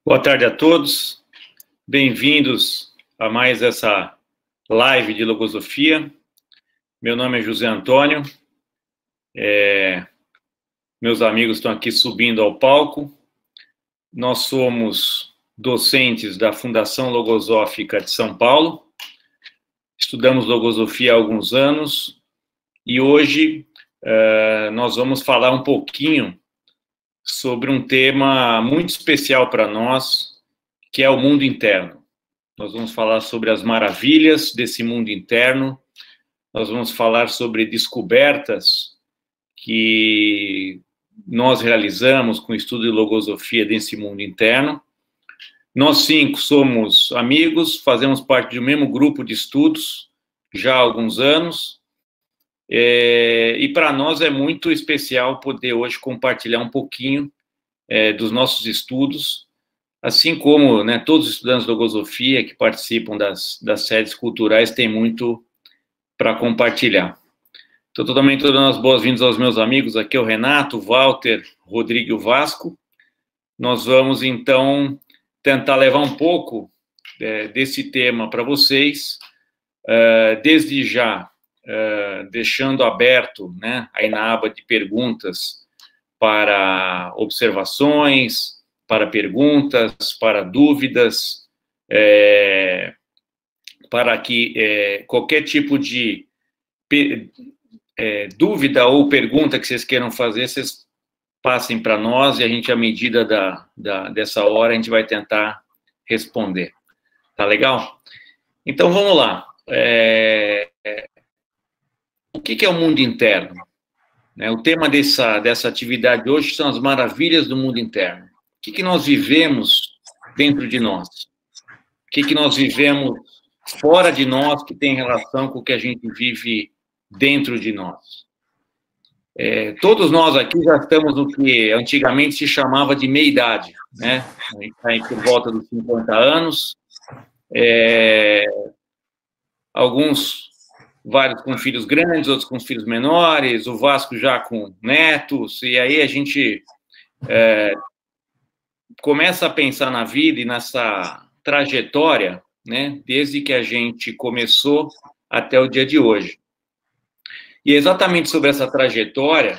Boa tarde a todos, bem-vindos a mais essa live de Logosofia. Meu nome é José Antônio, meus amigos estão aqui subindo ao palco. Nós somos docentes da Fundação Logosófica de São Paulo, estudamos Logosofia há alguns anos e hoje nós vamos falar um pouquinho sobre um tema muito especial para nós, que é o mundo interno. Nós vamos falar sobre as maravilhas desse mundo interno, nós vamos falar sobre descobertas que nós realizamos com o estudo de logosofia desse mundo interno. Nós 5 somos amigos, fazemos parte do mesmo grupo de estudos já há alguns anos, e para nós é muito especial poder hoje compartilhar um pouquinho dos nossos estudos, assim como todos os estudantes de logosofia que participam das sedes culturais têm muito para compartilhar. Então, também estou dando as boas-vindas aos meus amigos, aqui é o Renato, o Walter, o Rodrigo e o Vasco. Nós vamos, então, tentar levar um pouco desse tema para vocês, desde já, deixando aberto, aí na aba de perguntas, para observações, para perguntas, para dúvidas, para que qualquer tipo de dúvida ou pergunta que vocês queiram fazer, vocês passem para nós e a gente, à medida dessa hora, a gente vai tentar responder. Tá legal? Então, vamos lá. O que é o mundo interno? O tema dessa atividade hoje são as maravilhas do mundo interno. O que nós vivemos dentro de nós? O que nós vivemos fora de nós que tem relação com o que a gente vive dentro de nós? Todos nós aqui já estamos no que antigamente se chamava de meia-idade, né? A gente está aí por volta dos 50 anos, vários com filhos grandes, outros com filhos menores, o Vasco já com netos, e aí a gente começa a pensar na vida e nessa trajetória, desde que a gente começou até o dia de hoje. E é exatamente sobre essa trajetória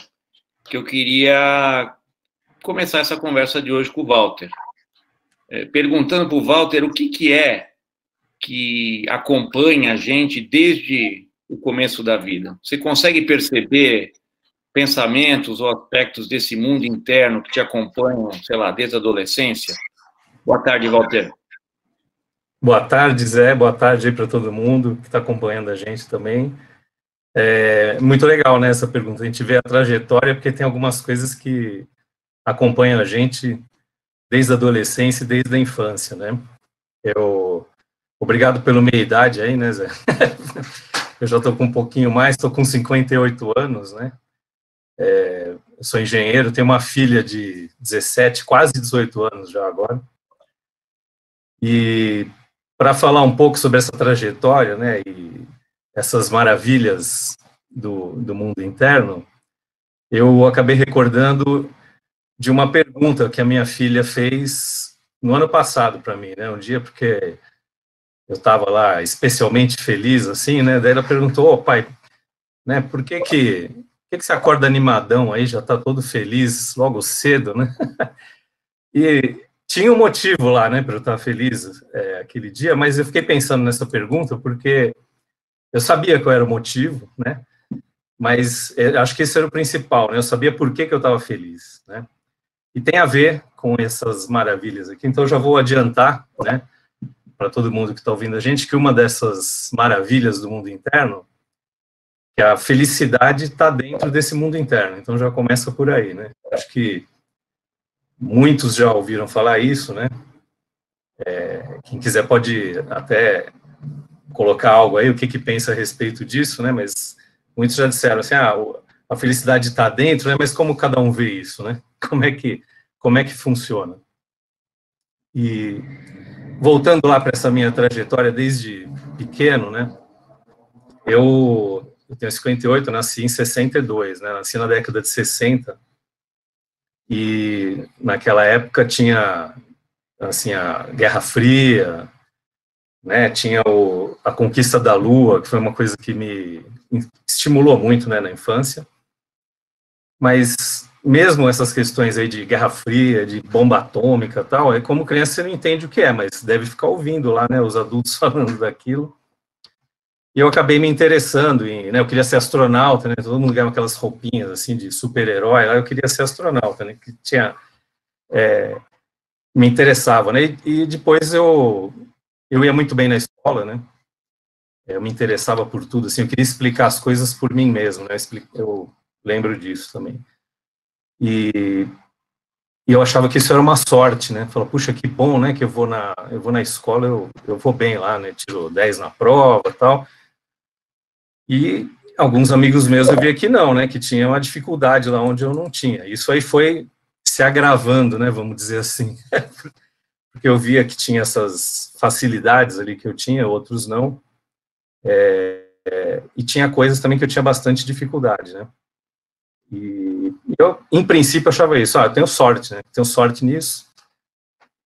que eu queria começar essa conversa de hoje com o Walter. Perguntando para o Walter o que é que acompanha a gente desde o começo da vida. Você consegue perceber pensamentos ou aspectos desse mundo interno que te acompanham, sei lá, desde a adolescência? Boa tarde, Walter. Boa tarde, Zé. Boa tarde aí para todo mundo que está acompanhando a gente também. Muito legal, né, essa pergunta. A gente vê a trajetória, porque tem algumas coisas que acompanham a gente desde a adolescência e desde a infância, né? Obrigado pela meia-idade aí, né, Zé? Eu já estou com um pouquinho mais, estou com 58 anos, né? Eu sou engenheiro, tenho uma filha de 17, quase 18 anos já agora. E para falar um pouco sobre essa trajetória, né, e essas maravilhas do mundo interno, eu acabei recordando de uma pergunta que a minha filha fez no ano passado para mim, né, um dia, porque eu estava lá especialmente feliz, assim, né, daí ela perguntou, pai, né, por que você acorda animadão aí, já está todo feliz logo cedo, né? E tinha um motivo lá, né, para eu estar feliz aquele dia, mas eu fiquei pensando nessa pergunta porque eu sabia qual era o motivo, né, mas acho que esse era o principal, né, eu sabia por que eu estava feliz, né, e tem a ver com essas maravilhas aqui, então eu já vou adiantar, né, para todo mundo que está ouvindo a gente, que uma dessas maravilhas do mundo interno, que a felicidade está dentro desse mundo interno, então já começa por aí, né, acho que muitos já ouviram falar isso, né, quem quiser pode até colocar algo aí, o que pensa a respeito disso, né, mas muitos já disseram assim, a felicidade está dentro, né, mas como cada um vê isso, né, como é que funciona? E voltando lá para essa minha trajetória desde pequeno, né, eu tenho 58, nasci em 62, né, nasci na década de 60, e naquela época tinha assim, a Guerra Fria, né, tinha a conquista da Lua, que foi uma coisa que me estimulou muito, né, na infância, mas mesmo essas questões aí de Guerra Fria, de bomba atômica e tal, como criança você não entende o que é, mas deve ficar ouvindo lá, né, os adultos falando daquilo. E eu acabei me interessando em, né, eu queria ser astronauta, né, todo mundo ganhava aquelas roupinhas, assim, de super-herói, lá eu queria ser astronauta, né, que tinha, me interessava, né, e depois eu ia muito bem na escola, né, eu me interessava por tudo, assim, eu queria explicar as coisas por mim mesmo, né, eu lembro disso também. E eu achava que isso era uma sorte, né, falava, puxa, que bom, né, que eu vou na escola, eu vou bem lá, né, tiro 10 na prova e tal. E alguns amigos meus eu via que não, né, que tinha uma dificuldade lá onde eu não tinha. Isso aí foi se agravando, né, vamos dizer assim, porque eu via que tinha essas facilidades ali que eu tinha, outros não, e tinha coisas também que eu tinha bastante dificuldade, né. E eu, em princípio, achava isso, eu tenho sorte, né, tenho sorte nisso,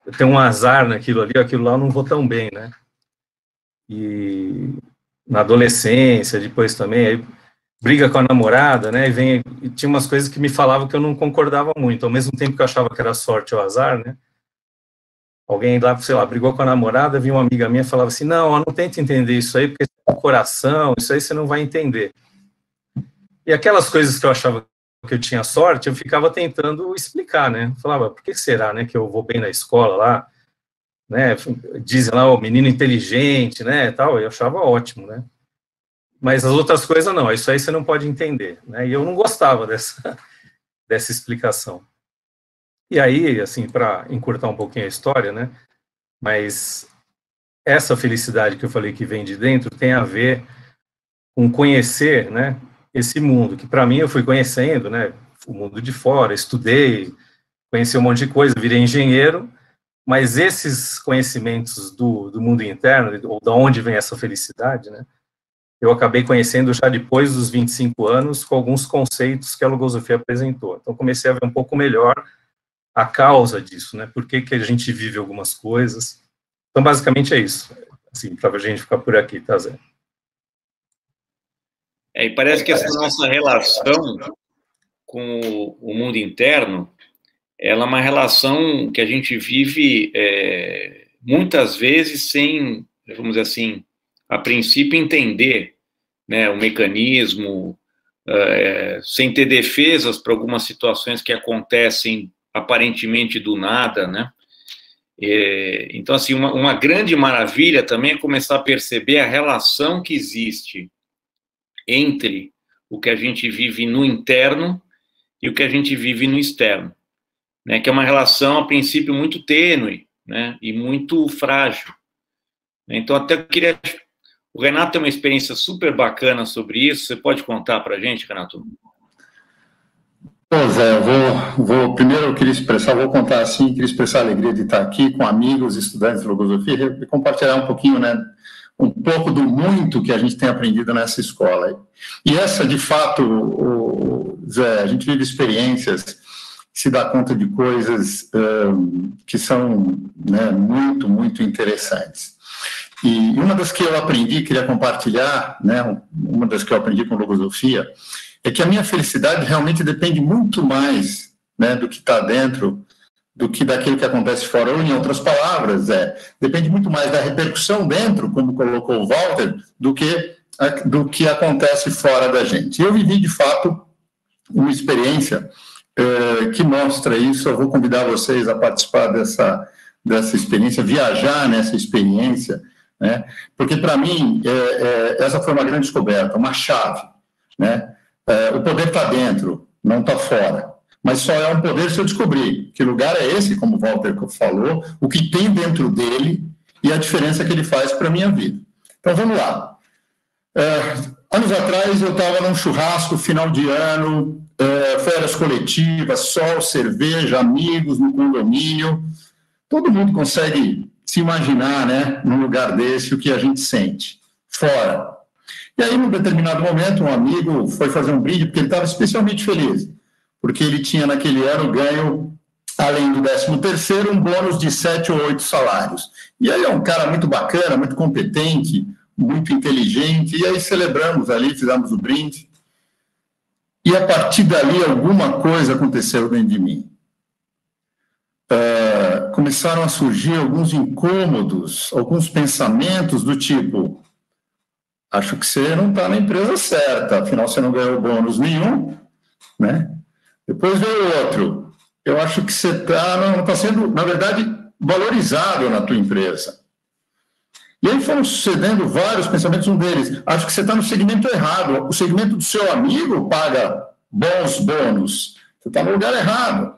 eu tenho um azar naquilo ali, aquilo lá eu não vou tão bem, né. E na adolescência, depois também, aí briga com a namorada, né, e tinha umas coisas que me falavam que eu não concordava muito, ao mesmo tempo que eu achava que era sorte ou azar, né, alguém lá, sei lá, brigou com a namorada, vinha uma amiga minha e falava assim, não tenta entender isso aí, porque isso é o coração, isso aí você não vai entender. E aquelas coisas que eu achava que eu tinha sorte, eu ficava tentando explicar, né, falava, por que será, né, que eu vou bem na escola lá, né, dizem lá, o menino inteligente, né, tal, eu achava ótimo, né, mas as outras coisas não, isso aí você não pode entender, né, e eu não gostava dessa explicação. E aí, assim, para encurtar um pouquinho a história, né, mas essa felicidade que eu falei que vem de dentro tem a ver com conhecer, né, esse mundo, que para mim eu fui conhecendo, né, o mundo de fora, estudei, conheci um monte de coisa, virei engenheiro, mas esses conhecimentos do mundo interno, ou de onde vem essa felicidade, né, eu acabei conhecendo já depois dos 25 anos, com alguns conceitos que a logosofia apresentou. Então, comecei a ver um pouco melhor a causa disso, né, por que a gente vive algumas coisas. Então, basicamente é isso, assim, para a gente ficar por aqui, tá, Zé? E parece que essa nossa relação com o mundo interno, ela é uma relação que a gente vive muitas vezes sem, vamos dizer assim, a princípio entender, né, o mecanismo, sem ter defesas para algumas situações que acontecem aparentemente do nada, né? Então, assim, uma grande maravilha também é começar a perceber a relação que existe entre o que a gente vive no interno e o que a gente vive no externo, né? Que é uma relação, a princípio, muito tênue, né? E muito frágil. Então, até eu queria... O Renato tem uma experiência super bacana sobre isso. Você pode contar para a gente, Renato? Bom, Zé, primeiro eu queria expressar a alegria de estar aqui com amigos, estudantes de logosofia e compartilhar um pouquinho, né, um pouco do muito que a gente tem aprendido nessa escola. E essa, de fato, Zé, a gente vive experiências, se dá conta de coisas que são, né, muito, muito interessantes. E uma das que eu aprendi, queria compartilhar, né, uma das que eu aprendi com logosofia, é que a minha felicidade realmente depende muito mais, né, do que está dentro, do que daquilo que acontece fora. Ou, em outras palavras, depende muito mais da repercussão dentro, como colocou o Walter, do que acontece fora da gente. Eu vivi, de fato, uma experiência que mostra isso. Eu vou convidar vocês a participar dessa experiência, viajar nessa experiência, né, porque, para mim, essa foi uma grande descoberta, uma chave, né? O poder está dentro, não está fora. Mas só é um poder se eu descobrir que lugar é esse, como o Walter falou, o que tem dentro dele e a diferença que ele faz para a minha vida. Então, vamos lá. Anos atrás, eu estava num churrasco, final de ano, férias coletivas, sol, cerveja, amigos no condomínio. Todo mundo consegue se imaginar, né, num lugar desse, o que a gente sente. Fora. E aí, num determinado momento, um amigo foi fazer um brinde, porque ele estava especialmente feliz, porque ele tinha, naquele ano, ganho além do 13º, um bônus de 7 ou 8 salários. E aí é um cara muito bacana, muito competente, muito inteligente, e aí celebramos ali, fizemos o brinde, e a partir dali alguma coisa aconteceu dentro de mim. Começaram a surgir alguns incômodos, alguns pensamentos do tipo, acho que você não está na empresa certa, afinal você não ganhou bônus nenhum, né? Depois veio outro, eu acho que você não está sendo, na verdade, valorizado na tua empresa. E aí foram sucedendo vários pensamentos, um deles, acho que você está no segmento errado, o segmento do seu amigo paga bons bônus, você está no lugar errado.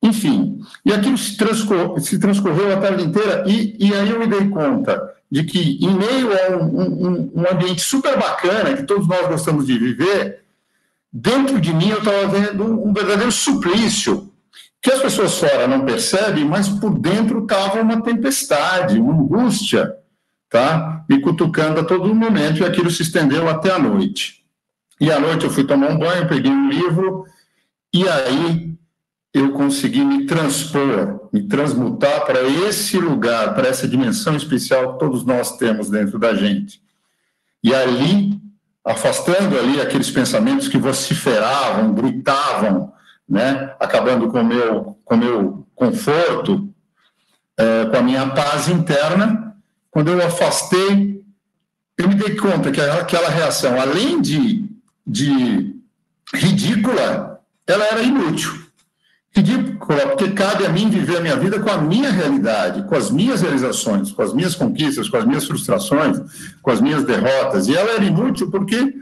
Enfim, e aquilo se transcorreu a tarde inteira, e aí eu me dei conta de que, em meio a um ambiente super bacana, que todos nós gostamos de viver, dentro de mim eu estava vendo um verdadeiro suplício, que as pessoas fora não percebem, mas por dentro estava uma tempestade, uma angústia, tá? Me cutucando a todo momento, e aquilo se estendeu até a noite. E à noite eu fui tomar um banho, peguei um livro, e aí eu consegui me transpor, me transmutar para esse lugar, para essa dimensão especial que todos nós temos dentro da gente. E ali, afastando ali aqueles pensamentos que vociferavam, gritavam, né, acabando com o meu conforto, com a minha paz interna, quando eu afastei, eu me dei conta que aquela reação, além de ridícula, ela era inútil. Ridícula, porque cabe a mim viver a minha vida com a minha realidade, com as minhas realizações, com as minhas conquistas, com as minhas frustrações, com as minhas derrotas. E ela era inútil porque,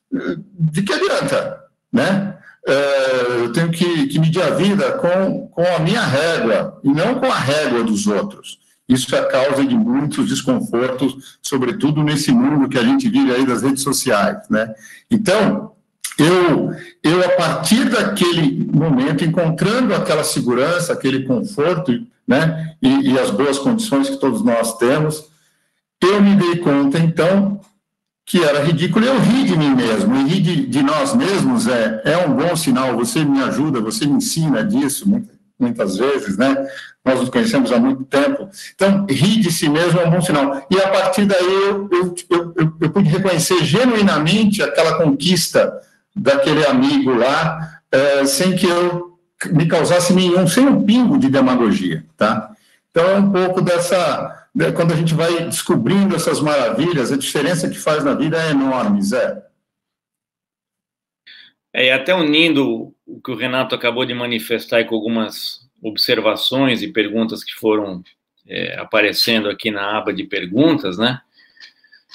de que adianta, né? Eu tenho que medir a vida com a minha régua, e não com a régua dos outros. Isso é a causa de muitos desconfortos, sobretudo nesse mundo que a gente vive aí das redes sociais, né? Então, eu, a partir daquele momento, encontrando aquela segurança, aquele conforto, né, e as boas condições que todos nós temos, eu me dei conta, então, que era ridículo. Eu ri de mim mesmo, e rir de nós mesmos é um bom sinal. Você me ajuda, você me ensina disso, muitas vezes, né? Nós nos conhecemos há muito tempo. Então, rir de si mesmo é um bom sinal. E, a partir daí, eu pude reconhecer genuinamente aquela conquista daquele amigo lá, sem que eu me causasse sem um pingo de demagogia, tá? Então, é um pouco quando a gente vai descobrindo essas maravilhas, a diferença que faz na vida é enorme, Zé. E até unindo o que o Renato acabou de manifestar aí com algumas observações e perguntas que foram aparecendo aqui na aba de perguntas, né?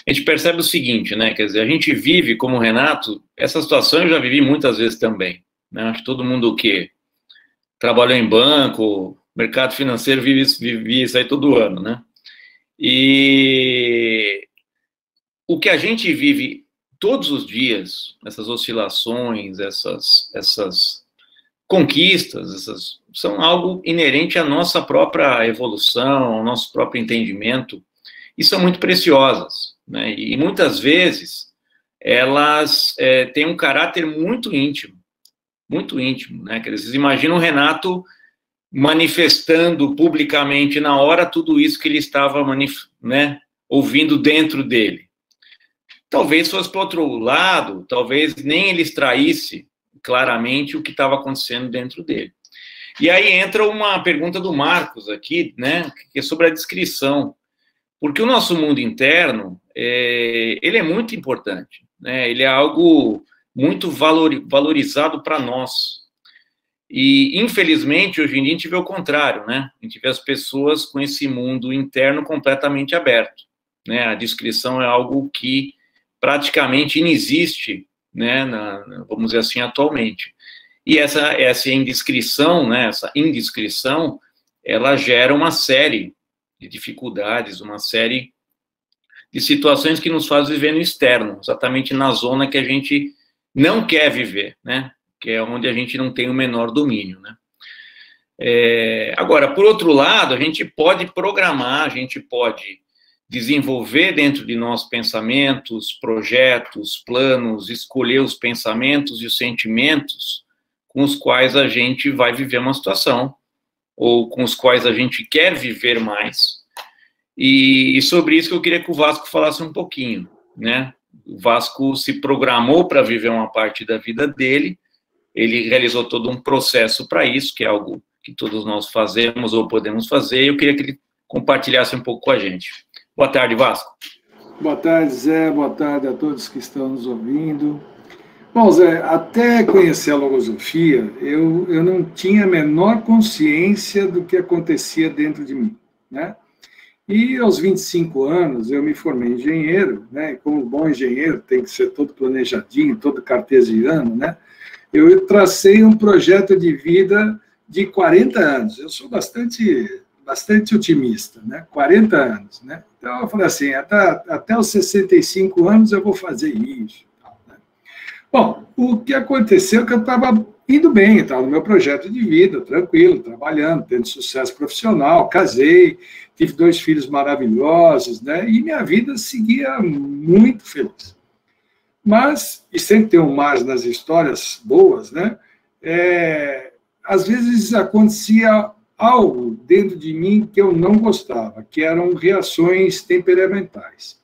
A gente percebe o seguinte, né? Quer dizer, a gente vive, como o Renato, essa situação eu já vivi muitas vezes também, né? Acho que todo mundo que trabalhou em banco, mercado financeiro, vive isso aí todo ano, né? E o que a gente vive todos os dias, essas oscilações, essas conquistas, são algo inerente à nossa própria evolução, ao nosso próprio entendimento, e são muito preciosas, né? E muitas vezes elas têm um caráter muito íntimo, né? Quer dizer, vocês imaginam o Renato manifestando publicamente na hora tudo isso que ele estava, né, ouvindo dentro dele. Talvez fosse para o outro lado, talvez nem ele extraísse claramente o que estava acontecendo dentro dele. E aí entra uma pergunta do Marcos aqui, né, que é sobre a descrição. Porque o nosso mundo interno, ele é muito importante, né? Ele é algo muito valorizado para nós. E, infelizmente, hoje em dia a gente vê o contrário, né? A gente vê as pessoas com esse mundo interno completamente aberto, né? A descrição é algo que praticamente inexiste, né? Vamos dizer assim, atualmente. E essa indiscrição, né? Essa indiscrição, ela gera uma série de dificuldades, uma série de situações que nos faz viver no externo, exatamente na zona que a gente não quer viver, né? Que é onde a gente não tem o menor domínio, né? Agora, por outro lado, a gente pode programar, a gente pode desenvolver dentro de nós pensamentos, projetos, planos, escolher os pensamentos e os sentimentos com os quais a gente vai viver uma situação ou com os quais a gente quer viver mais. E sobre isso que eu queria que o Vasco falasse um pouquinho, né? O Vasco se programou para viver uma parte da vida dele, ele realizou todo um processo para isso, que é algo que todos nós fazemos ou podemos fazer, e eu queria que ele compartilhasse um pouco com a gente. Boa tarde, Vasco. Boa tarde, Zé. Boa tarde a todos que estão nos ouvindo. Bom, Zé, até conhecer a logosofia, eu não tinha a menor consciência do que acontecia dentro de mim, né? E aos 25 anos eu me formei engenheiro, né? E como bom engenheiro tem que ser todo planejadinho, todo cartesiano, né? Eu tracei um projeto de vida de 40 anos. Eu sou bastante otimista, né? 40 anos, né? Então eu falei assim, até os 65 anos eu vou fazer isso. Né? Bom, o que aconteceu é que eu estava indo bem, estava no meu projeto de vida, tranquilo, trabalhando, tendo sucesso profissional, casei, tive 2 filhos maravilhosos, né? E minha vida seguia muito feliz. Mas, e sempre tem um mais nas histórias boas, né? Às vezes acontecia algo dentro de mim que eu não gostava, que eram reações temperamentais.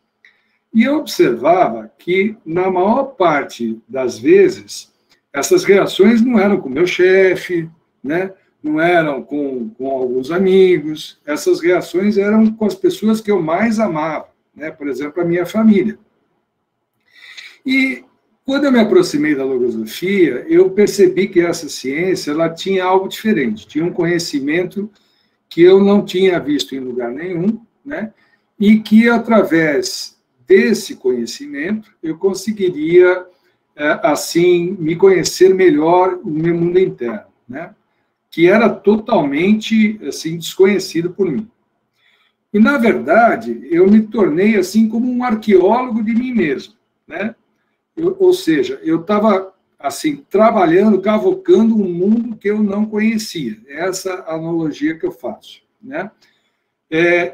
E eu observava que, na maior parte das vezes, essas reações não eram com o meu chefe, né? Não eram com alguns amigos, essas reações eram com as pessoas que eu mais amava, né? Por exemplo, a minha família. E quando eu me aproximei da logosofia, eu percebi que essa ciência ela tinha algo diferente, tinha um conhecimento que eu não tinha visto em lugar nenhum, né? E que, através desse conhecimento, eu conseguiria, assim, me conhecer melhor no meu mundo interno, né? Que era totalmente, assim, desconhecido por mim. E, na verdade, eu me tornei, assim, como um arqueólogo de mim mesmo, né? Ou seja, eu estava, assim, trabalhando, cavocando um mundo que eu não conhecia. Essa analogia que eu faço, né?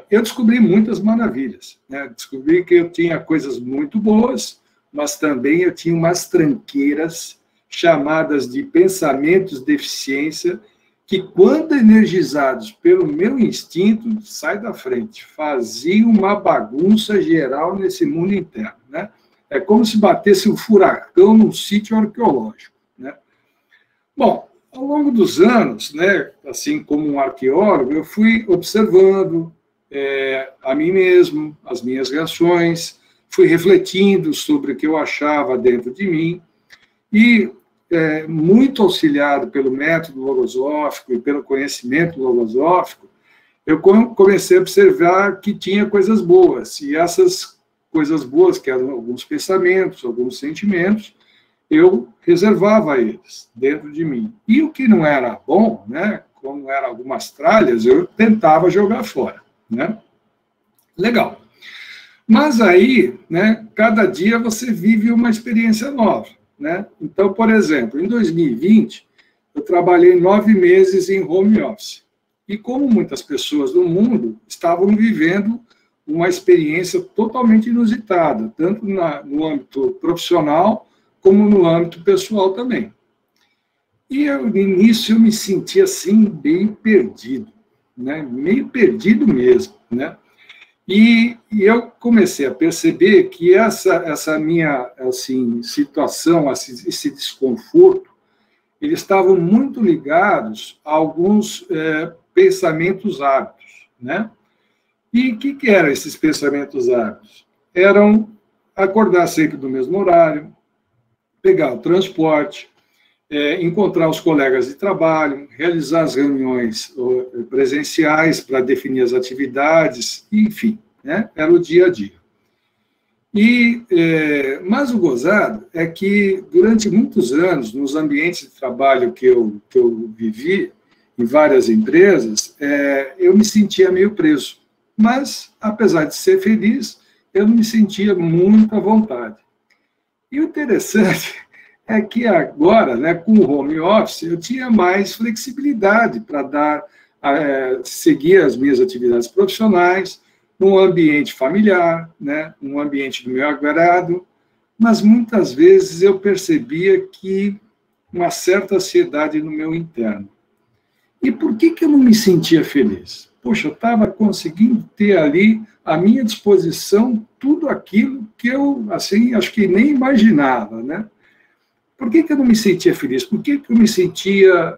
Eu descobri muitas maravilhas, né? Descobri que eu tinha coisas muito boas, mas também eu tinha umas tranqueiras chamadas de pensamentos de eficiência que, quando energizados pelo meu instinto, sai da frente, fazia uma bagunça geral nesse mundo interno, né? É como se batesse um furacão num sítio arqueológico, né? Bom, ao longo dos anos, né, assim como um arqueólogo, eu fui observando a mim mesmo, as minhas reações, fui refletindo sobre o que eu achava dentro de mim e, muito auxiliado pelo método logosófico e pelo conhecimento logosófico, eu comecei a observar que tinha coisas boas, e essas coisas boas, que eram alguns pensamentos, alguns sentimentos, eu reservava eles dentro de mim. E o que não era bom, né, como eram algumas tralhas, eu tentava jogar fora, né? Legal. Mas aí, né, cada dia você vive uma experiência nova, né? Então, por exemplo, em 2020, eu trabalhei 9 meses em home office. E como muitas pessoas do mundo estavam vivendo uma experiência totalmente inusitada, tanto no âmbito profissional, como no âmbito pessoal também. E no início eu me senti assim, bem perdido, né? Meio perdido mesmo, né? E eu comecei a perceber que essa minha, assim, situação, esse desconforto, eles estavam muito ligados a alguns pensamentos hábitos, né? E o que eram esses pensamentos hábitos? Eram acordar sempre do mesmo horário, pegar o transporte, encontrar os colegas de trabalho, realizar as reuniões presenciais para definir as atividades, enfim, né? Era o dia a dia. Mas o gozado é que, durante muitos anos, nos ambientes de trabalho que eu vivi, em várias empresas, eu me sentia meio preso. Mas, apesar de ser feliz, eu não me sentia muito à vontade. E o interessante é que agora, né, com o home office, eu tinha mais flexibilidade para seguir as minhas atividades profissionais, num ambiente familiar, né, num ambiente do meu agrado, mas muitas vezes eu percebia que uma certa ansiedade no meu interno. E por que eu não me sentia feliz? Poxa, eu estava conseguindo ter ali à minha disposição tudo aquilo que eu, assim, acho que nem imaginava, né? Por que eu não me sentia feliz? Por que eu me sentia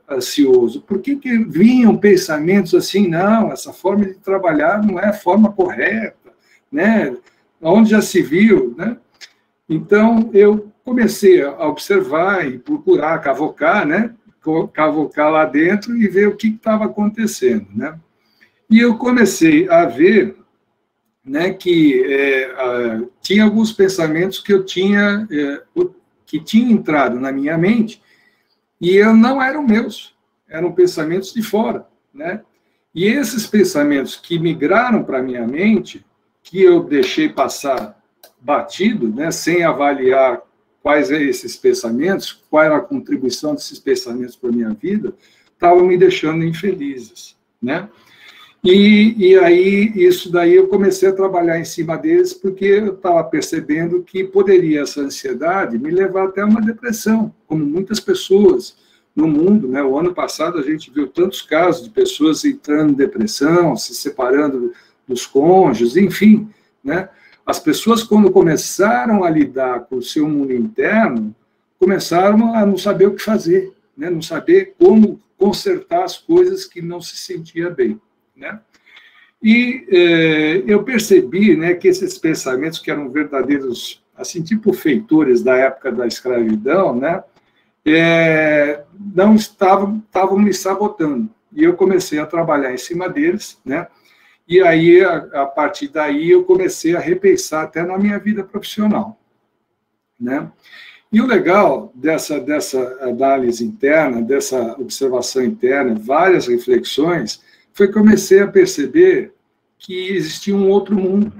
ansioso? Por que vinham pensamentos assim, não, essa forma de trabalhar não é a forma correta, né? Onde já se viu, né? Então, eu comecei a observar e procurar cavocar, né? Cavocar lá dentro e ver o que estava acontecendo, né? E eu comecei a ver, né, que tinha alguns pensamentos que eu tinha, que tinham entrado na minha mente e não eram meus, eram pensamentos de fora, né? E esses pensamentos que migraram para a minha mente, que eu deixei passar batido, né, sem avaliar quais são esses pensamentos, qual era a contribuição desses pensamentos para a minha vida, estavam me deixando infelizes, né? E aí, isso daí eu comecei a trabalhar em cima deles, porque eu estava percebendo que poderia essa ansiedade me levar até uma depressão, como muitas pessoas no mundo, né? O ano passado a gente viu tantos casos de pessoas entrando em depressão, se separando dos cônjuges, enfim, né? As pessoas, quando começaram a lidar com o seu mundo interno, começaram a não saber o que fazer, né? Não saber como consertar as coisas que não se sentia bem, né? E eu percebi, né, que esses pensamentos que eram verdadeiros, assim, tipo feitores da época da escravidão, né, não estavam me sabotando. E eu comecei a trabalhar em cima deles, né? E aí, a partir daí, eu comecei a repensar até na minha vida profissional, né? E o legal dessa análise interna, dessa observação interna, várias reflexões, foi que eu comecei a perceber que existia um outro mundo,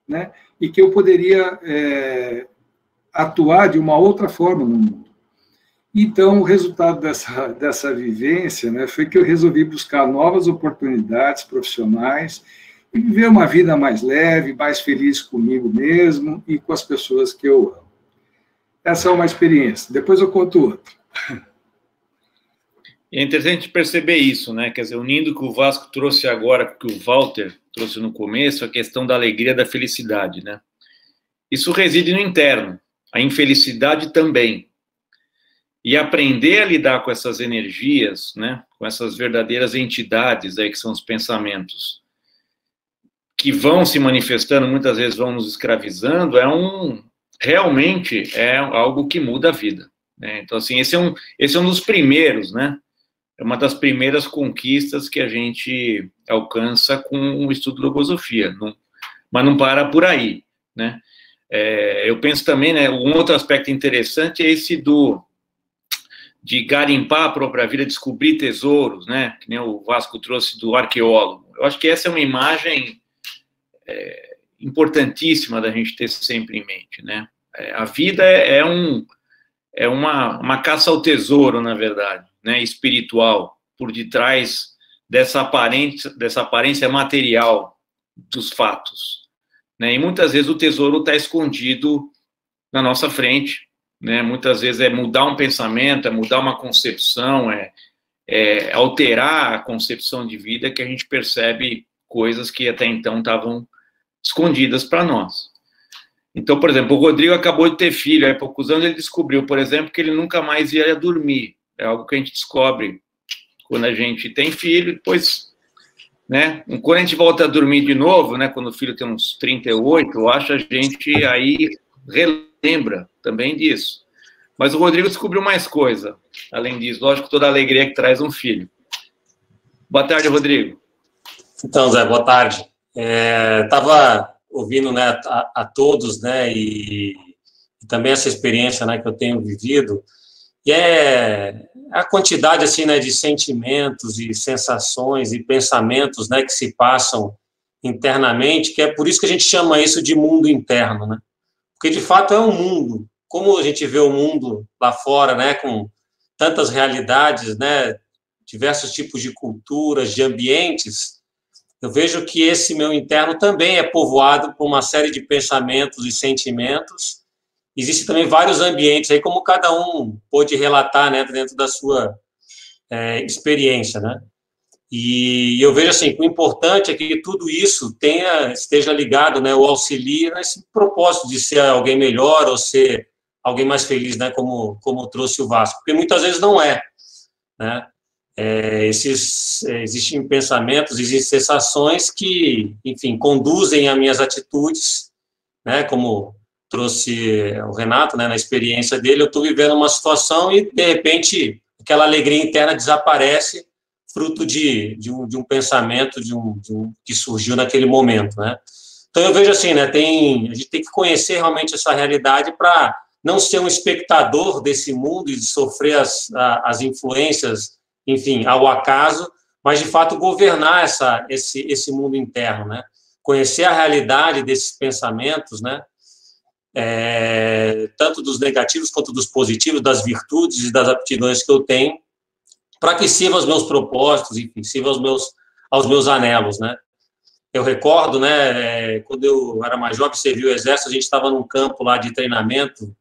né? E que eu poderia atuar de uma outra forma no mundo. Então, o resultado dessa vivência, né, foi que eu resolvi buscar novas oportunidades profissionais e viver uma vida mais leve, mais feliz comigo mesmo e com as pessoas que eu amo. Essa é uma experiência. Depois eu conto outra. É interessante perceber isso, né? Quer dizer, unindo o que o Vasco trouxe agora, que o Walter trouxe no começo, a questão da alegria, da felicidade, né? Isso reside no interno, a infelicidade também. E aprender a lidar com essas energias, né? Com essas verdadeiras entidades aí que são os pensamentos, que vão se manifestando, muitas vezes vão nos escravizando, realmente é algo que muda a vida, né? Então, assim, esse é um dos primeiros, né? É uma das primeiras conquistas que a gente alcança com o estudo de logosofia, mas não para por aí, né? Eu penso também, né, um outro aspecto interessante é esse de garimpar a própria vida, descobrir tesouros, né, que nem o Vasco trouxe do arqueólogo. Eu acho que essa é uma imagem importantíssima da gente ter sempre em mente, né? A vida é uma caça ao tesouro, na verdade, né, espiritual, por detrás dessa aparência material dos fatos, né? E muitas vezes o tesouro está escondido na nossa frente, né? Muitas vezes é mudar um pensamento, é mudar uma concepção, é alterar a concepção de vida que a gente percebe coisas que até então estavam escondidas para nós. Então, por exemplo, o Rodrigo acabou de ter filho, há poucos anos ele descobriu, por exemplo, que ele nunca mais ia dormir. É algo que a gente descobre quando a gente tem filho, depois, né? Quando a gente volta a dormir de novo, né? Quando o filho tem uns 38, eu acho, a gente aí relembra também disso. Mas o Rodrigo descobriu mais coisa, além disso. Lógico, toda a alegria que traz um filho. Boa tarde, Rodrigo. Então, Zé, boa tarde. Estava ouvindo, né, a todos, né, e também essa experiência, né, que eu tenho vivido, e a quantidade, assim, né, de sentimentos e sensações e pensamentos, né, que se passam internamente, que é por isso que a gente chama isso de mundo interno, né? Porque, de fato, é um mundo. Como a gente vê o mundo lá fora, né, com tantas realidades, né, diversos tipos de culturas, de ambientes, eu vejo que esse meu interno também é povoado por uma série de pensamentos e sentimentos. Existem também vários ambientes, aí como cada um pôde relatar, né, dentro da sua experiência, né? E eu vejo assim, que o importante é que tudo isso esteja ligado, né, ou auxilie nesse propósito de ser alguém melhor ou ser alguém mais feliz, né, como trouxe o Vasco, porque muitas vezes não é, né? Existem pensamentos, existem sensações que, enfim, conduzem as minhas atitudes, né, como trouxe o Renato, né, na experiência dele, eu estou vivendo uma situação e, de repente, aquela alegria interna desaparece, fruto de um pensamento que surgiu naquele momento, né? Então, eu vejo assim, né, a gente tem que conhecer realmente essa realidade para não ser um espectador desse mundo e de sofrer as influências, enfim, ao acaso, mas, de fato, governar esse mundo interno, né? Conhecer a realidade desses pensamentos, né? Tanto dos negativos quanto dos positivos, das virtudes e das aptidões que eu tenho, para que sirva aos meus propósitos, enfim, sirva aos meus anelos, né? Eu recordo, né, quando eu era mais jovem, servi o Exército, a gente estava num campo lá de treinamento,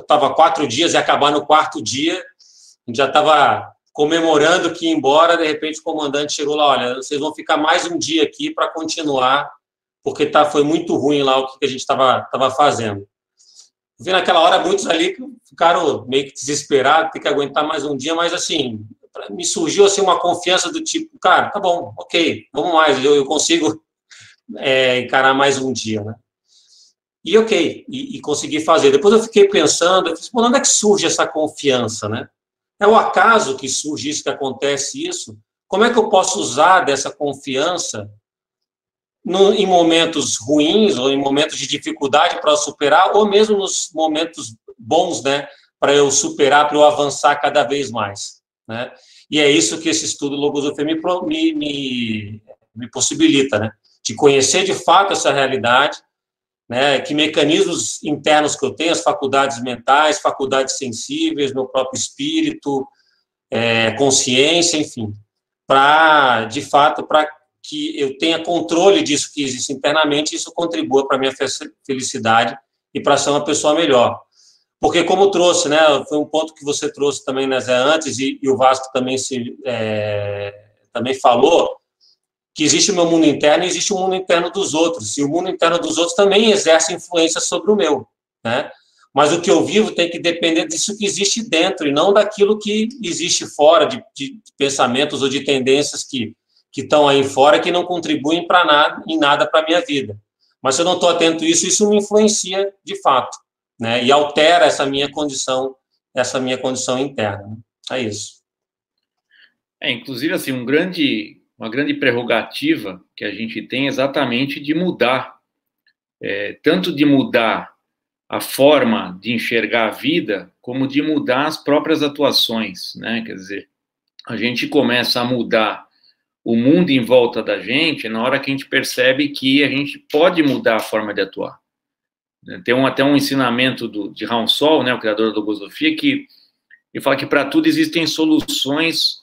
estava 4 dias e acabar no 4º dia, a gente já estava comemorando que ia embora, de repente o comandante chegou lá, olha, vocês vão ficar mais um dia aqui para continuar, porque foi muito ruim lá o que a gente estava fazendo. Eu vi naquela hora muitos ali que ficaram meio que desesperados, tem que aguentar mais um dia, mas assim, me surgiu assim uma confiança do tipo, cara, tá bom, ok, vamos mais, eu consigo encarar mais um dia, né? E ok, e consegui fazer. Depois eu fiquei pensando, eu falei, onde é que surge essa confiança, né? É o acaso que surge isso, que acontece isso? Como é que eu posso usar dessa confiança em momentos ruins ou em momentos de dificuldade para superar, ou mesmo nos momentos bons, né, para eu superar, para eu avançar cada vez mais, né? E é isso que esse estudo de logosofia me possibilita, né? De conhecer de fato essa realidade, né? Que mecanismos internos que eu tenho, as faculdades mentais, faculdades sensíveis, meu próprio espírito, consciência, enfim, para, de fato, para que eu tenha controle disso que existe internamente, isso contribua para a minha felicidade e para ser uma pessoa melhor. Porque, como trouxe, né, foi um ponto que você trouxe também, né, Zé, antes, e o Vasco também, também falou, que existe o meu mundo interno e existe o mundo interno dos outros, e o mundo interno dos outros também exerce influência sobre o meu, né? Mas o que eu vivo tem que depender disso que existe dentro, e não daquilo que existe fora, de pensamentos ou de tendências que estão aí fora, que não contribuem para nada, em nada para a minha vida. Mas se eu não estou atento a isso, isso me influencia de fato, né? E altera essa minha condição interna, né? É isso. Inclusive, assim, uma grande prerrogativa que a gente tem é exatamente de mudar, tanto de mudar a forma de enxergar a vida, como de mudar as próprias atuações, né? Quer dizer, a gente começa a mudar o mundo em volta da gente na hora que a gente percebe que a gente pode mudar a forma de atuar. Tem até um ensinamento de Ransol, né, o criador da logosofia, que ele fala que para tudo existem soluções,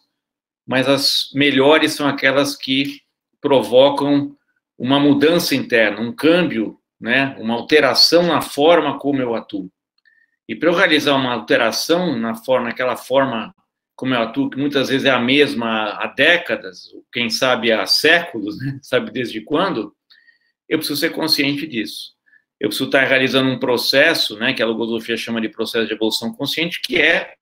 mas as melhores são aquelas que provocam uma mudança interna, um câmbio, né, uma alteração na forma como eu atuo. E para eu realizar uma alteração naquela forma como eu atuo, que muitas vezes é a mesma há décadas, quem sabe há séculos, né, sabe desde quando, eu preciso ser consciente disso. Eu preciso estar realizando um processo, né, que a logosofia chama de processo de evolução consciente, que é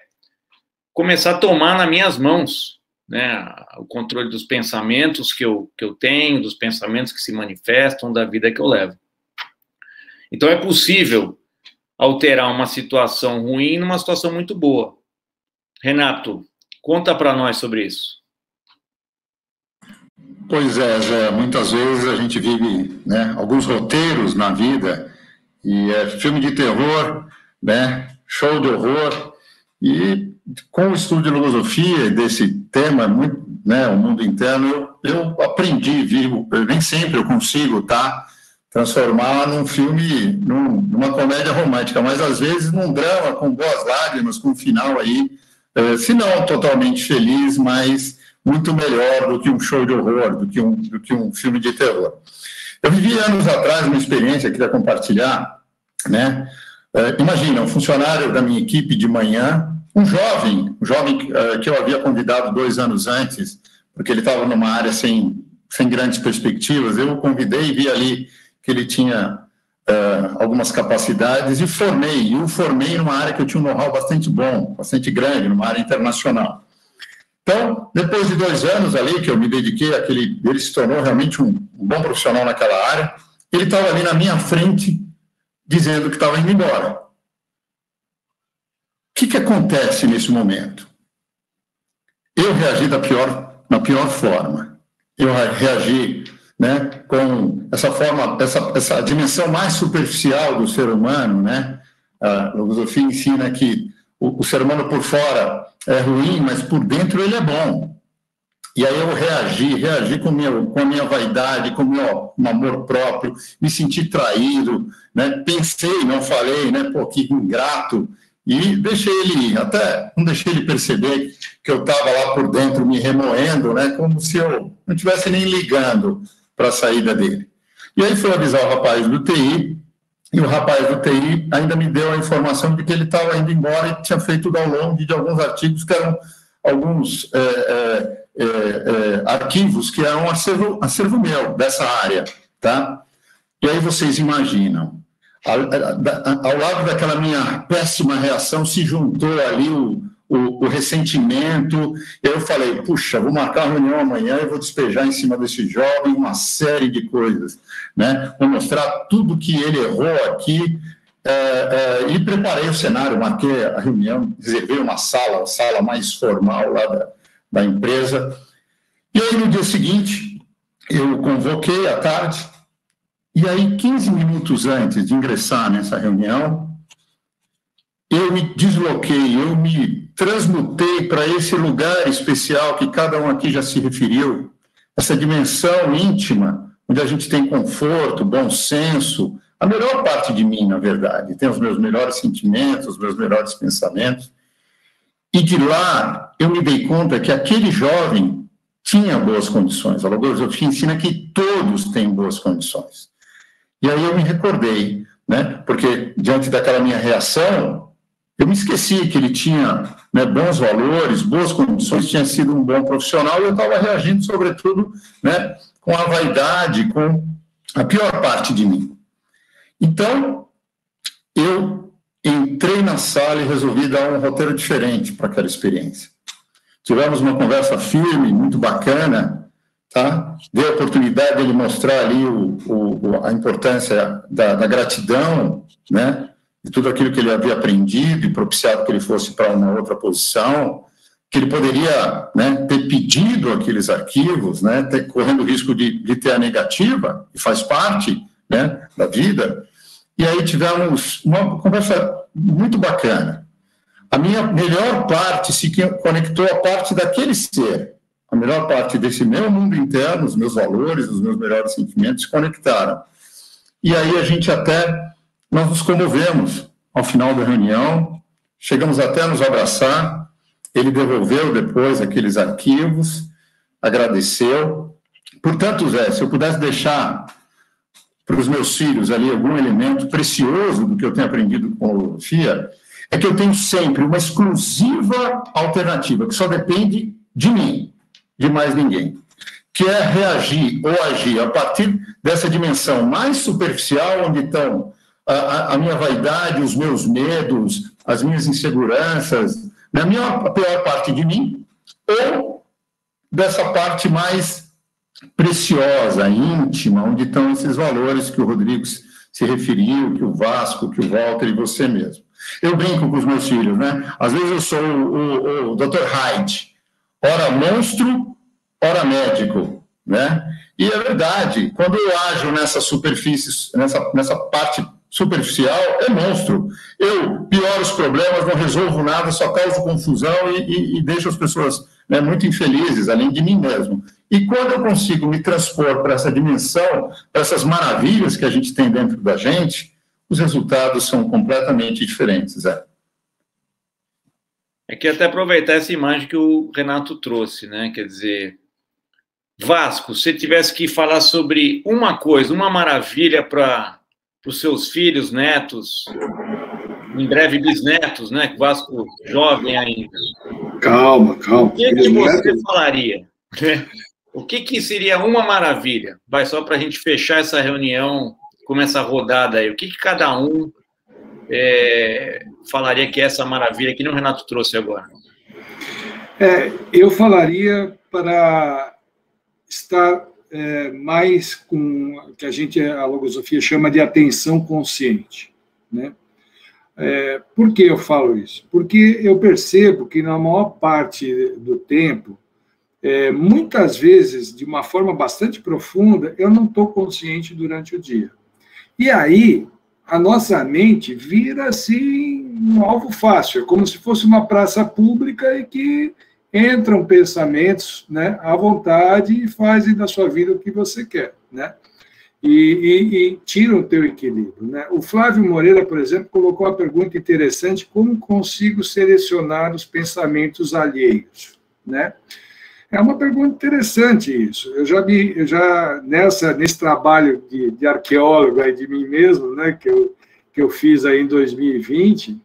começar a tomar nas minhas mãos, né, o controle dos pensamentos que eu tenho, dos pensamentos que se manifestam, da vida que eu levo. Então, é possível alterar uma situação ruim numa situação muito boa. Renato, conta para nós sobre isso. Pois é, Zé, muitas vezes a gente vive, né, alguns roteiros na vida, e filme de terror, né, show de horror, e com o estudo de logosofia, desse tema, muito, né, o mundo interno, eu aprendi, nem sempre eu consigo, transformar num filme, numa comédia romântica, mas às vezes num drama com boas lágrimas, com um final aí, se não totalmente feliz, mas muito melhor do que um show de horror, do que um filme de terror. Eu vivi anos atrás uma experiência que eu queria compartilhar, né? Imagina, um funcionário da minha equipe de manhã, um jovem que eu havia convidado 2 anos antes, porque ele estava numa área sem grandes perspectivas, eu o convidei e vi ali que ele tinha algumas capacidades e o formei numa área que eu tinha um know-how bastante bom, bastante grande, numa área internacional. Então, depois de 2 anos ali que eu me dediquei àquele, ele se tornou realmente um bom profissional naquela área, ele estava ali na minha frente dizendo que estava indo embora. O que acontece nesse momento? Eu reagi na pior forma. Eu reagi, né, com essa forma, essa dimensão mais superficial do ser humano, né? A logosofia ensina que o ser humano por fora é ruim, mas por dentro ele é bom. E aí eu reagi com a minha vaidade, com o meu amor próprio, me senti traído, né? Pensei, não falei, né? Pô, que ingrato. E deixei ele ir, até não deixei ele perceber que eu estava lá por dentro me remoendo, né? Como se eu não estivesse nem ligando para a saída dele. E aí fui avisar o rapaz do TI, e o rapaz do TI ainda me deu a informação de que ele estava indo embora e tinha feito o download de alguns artigos que eram alguns arquivos que eram acervo meu, dessa área, tá? E aí vocês imaginam, ao lado daquela minha péssima reação, se juntou ali o ressentimento. Eu falei, puxa, vou marcar a reunião amanhã e vou despejar em cima desse jovem uma série de coisas, né? Vou mostrar tudo que ele errou aqui, e preparei o cenário, marquei a reunião, reservei uma sala mais formal lá da empresa. E aí, no dia seguinte, eu convoquei à tarde. E aí, 15 minutos antes de ingressar nessa reunião, eu me desloquei, eu me transmutei para esse lugar especial que cada um aqui já se referiu, essa dimensão íntima, onde a gente tem conforto, bom senso, a melhor parte de mim, na verdade, tem os meus melhores sentimentos, os meus melhores pensamentos. E de lá, eu me dei conta que aquele jovem tinha boas condições. A logosofia ensina que todos têm boas condições. E aí eu me recordei, né? Porque diante daquela minha reação, eu me esqueci que ele tinha, né, bons valores, boas condições, tinha sido um bom profissional, e eu estava reagindo, sobretudo, né, com a vaidade, com a pior parte de mim. Então, eu entrei na sala e resolvi dar um roteiro diferente para aquela experiência. Tivemos uma conversa firme, muito bacana, tá? Dei a oportunidade de ele mostrar ali a importância da gratidão, né? De tudo aquilo que ele havia aprendido e propiciado que ele fosse para uma outra posição, que ele poderia, né, ter pedido aqueles arquivos, né, correndo o risco de ter a negativa, e faz parte, né, da vida. E aí tivemos uma conversa muito bacana. A minha melhor parte se conectou à parte daquele ser. A melhor parte desse meu mundo interno, os meus valores, os meus melhores sentimentos se conectaram. E aí nós nos comovemos ao final da reunião, chegamos até a nos abraçar, ele devolveu depois aqueles arquivos, agradeceu. Portanto, Zé, se eu pudesse deixar para os meus filhos ali algum elemento precioso do que eu tenho aprendido com a logosofia, é que eu tenho sempre uma exclusiva alternativa, que só depende de mim, de mais ninguém, que é reagir ou agir a partir dessa dimensão mais superficial, onde estão a minha vaidade, os meus medos, as minhas inseguranças, a pior parte de mim, ou dessa parte mais preciosa, íntima, onde estão esses valores que o Rodrigo se referiu, que o Vasco, que o Walter e você mesmo. Eu brinco com os meus filhos, né? Às vezes eu sou o Dr. Hyde, ora monstro, ora médico, né? E é verdade, quando eu ajo nessa superfície, nessa parte superficial, é monstro. Eu pioro os problemas, não resolvo nada, só causo confusão e deixo as pessoas, né, muito infelizes, além de mim mesmo. E quando eu consigo me transpor para essa dimensão, para essas maravilhas que a gente tem dentro da gente, os resultados são completamente diferentes. É que até aproveitar essa imagem que o Renato trouxe, né? Quer dizer, Vasco, se tivesse que falar sobre uma coisa, uma maravilha para os seus filhos, netos, em breve bisnetos, né? Vasco jovem ainda. Calma. O que você falaria? O que seria uma maravilha? Vai só para a gente fechar essa reunião, com essa rodada aí. O que cada um falaria que é essa maravilha que nem o Renato trouxe agora? Eu falaria para estar mais com o que a logosofia chama de atenção consciente, né? Por que eu falo isso? Porque eu percebo que na maior parte do tempo, muitas vezes, de uma forma bastante profunda, eu não estou consciente durante o dia. E aí, a nossa mente vira, assim, um alvo fácil, é como se fosse uma praça pública e que entram pensamentos, né, à vontade e fazem da sua vida o que você quer, né? E tiram o teu equilíbrio, né? O Flávio Moreira, por exemplo, colocou uma pergunta interessante: como consigo selecionar os pensamentos alheios, né? É uma pergunta interessante isso. Eu já nesse trabalho de arqueólogo aí de mim mesmo, né, que eu fiz aí em 2020,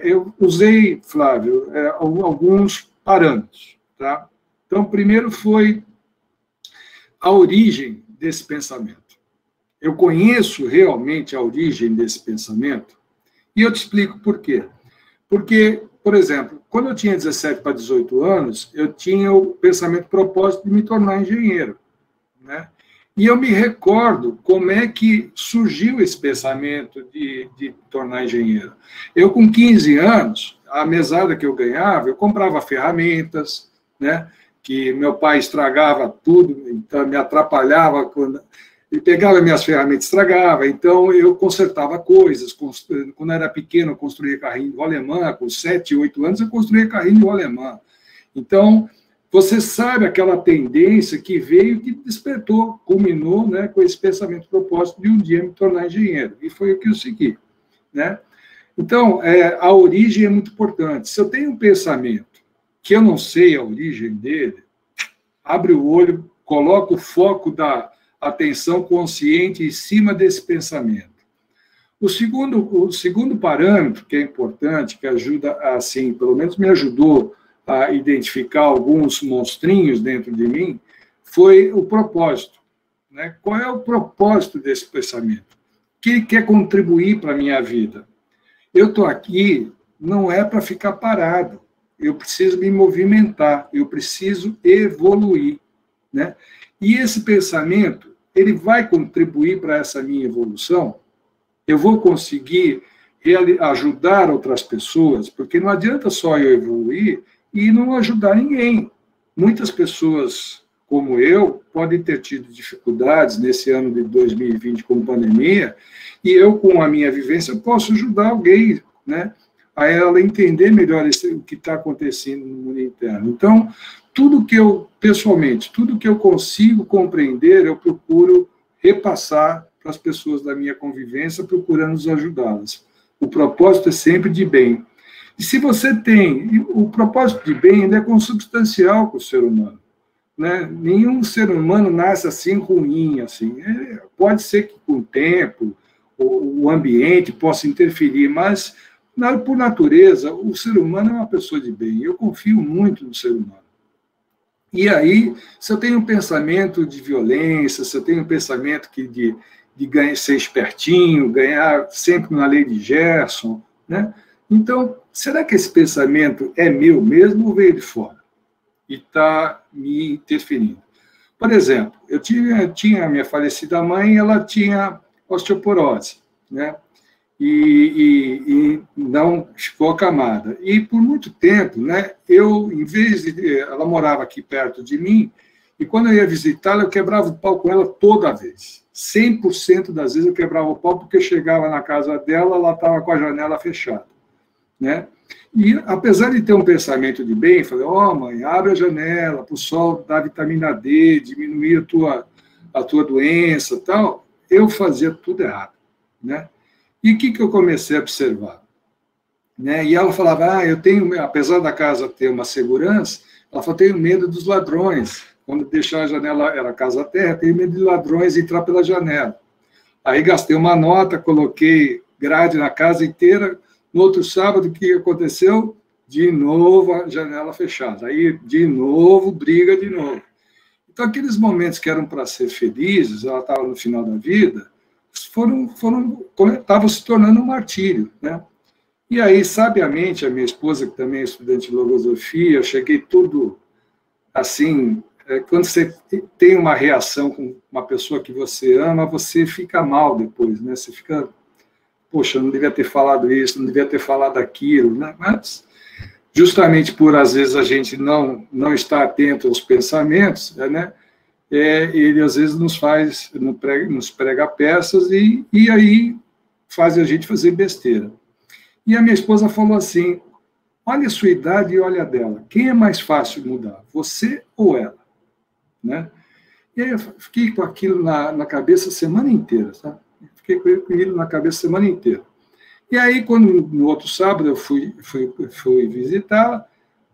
eu usei, Flávio, alguns parâmetros, tá? Então, primeiro foi a origem desse pensamento. Eu conheço realmente a origem desse pensamento e eu te explico por quê. Porque, por exemplo, quando eu tinha 17 para 18 anos, eu tinha o pensamento propósito de me tornar engenheiro, né? E eu me recordo como é que surgiu esse pensamento de tornar engenheiro. Eu, com 15 anos, a mesada que eu ganhava, eu comprava ferramentas, né? Que meu pai estragava tudo, então me atrapalhava quando... Ele pegava minhas ferramentas e estragava, então eu consertava coisas. Quando eu era pequeno, eu construía carrinho de rolemã, com 7, 8 anos, eu construía carrinho de rolemã. Então, você sabe aquela tendência que veio, que despertou, culminou, né, com esse pensamento propósito de um dia me tornar engenheiro, e foi o que eu segui, né? Então, a origem é muito importante. Se eu tenho um pensamento que eu não sei a origem dele, abre o olho, coloca o foco da atenção consciente em cima desse pensamento. O segundo parâmetro, que é importante, que ajuda, assim, pelo menos me ajudou a identificar alguns monstrinhos dentro de mim, foi o propósito, né? Qual é o propósito desse pensamento? O que ele quer contribuir para a minha vida? Eu estou aqui, não é para ficar parado, eu preciso me movimentar, eu preciso evoluir, né? E esse pensamento, ele vai contribuir para essa minha evolução? Eu vou conseguir ajudar outras pessoas? Porque não adianta só eu evoluir e não ajudar ninguém. Muitas pessoas, como eu, podem ter tido dificuldades nesse ano de 2020 com pandemia, e eu, com a minha vivência, posso ajudar alguém, né, a ela entender melhor o que está acontecendo no mundo interno. Então, tudo que eu, pessoalmente, tudo que eu consigo compreender, eu procuro repassar para as pessoas da minha convivência, procurando ajudá-las. O propósito é sempre de bem. E se você tem... O propósito de bem ainda é consubstancial com o ser humano, né? Nenhum ser humano nasce assim, ruim, assim. Pode ser que, com o tempo, o ambiente possa interferir, mas, por natureza, o ser humano é uma pessoa de bem. Eu confio muito no ser humano. E aí, se eu tenho um pensamento de violência, se eu tenho um pensamento de ser espertinho, ganhar sempre na lei de Gerson, né? Então, será que esse pensamento é meu mesmo ou veio de fora? E está me interferindo. Por exemplo, eu tinha a minha falecida mãe, ela tinha osteoporose, né? E não ficou acamada. E por muito tempo, né, ela morava aqui perto de mim, e quando eu ia visitá-la, eu quebrava o pau com ela toda vez. 100% das vezes eu quebrava o pau, porque chegava na casa dela, ela estava com a janela fechada, né? E, apesar de ter um pensamento de bem, falei: mãe, abre a janela para o sol dar vitamina D, diminuir a tua doença, tal. Eu fazia tudo errado, né? E o que eu comecei a observar? Né? E ela falava: eu tenho, apesar da casa ter uma segurança, ela falou: tenho medo dos ladrões. Quando deixar a janela, era casa terra, tenho medo de ladrões entrar pela janela. Aí gastei uma nota, coloquei grade na casa inteira, No outro sábado, o que aconteceu? De novo a janela fechada. Aí, de novo, briga de novo. Então, aqueles momentos que eram para ser felizes, ela estava no final da vida, estavam se tornando um martírio, né? E aí, sabiamente, a minha esposa, que também é estudante de logosofia, eu cheguei tudo assim, quando você tem uma reação com uma pessoa que você ama, você fica mal depois, né? Você fica, poxa, não devia ter falado isso, não devia ter falado aquilo, né? Mas, justamente por, às vezes, a gente não estar atento aos pensamentos, né? Ele, às vezes, nos prega peças e aí faz a gente fazer besteira. E a minha esposa falou assim, olha a sua idade e olha a dela. Quem é mais fácil mudar, você ou ela? Né? E aí eu fiquei com aquilo na cabeça a semana inteira, sabe? Fiquei com aquilo na cabeça a semana inteira. E aí, quando no outro sábado eu fui visitá-la,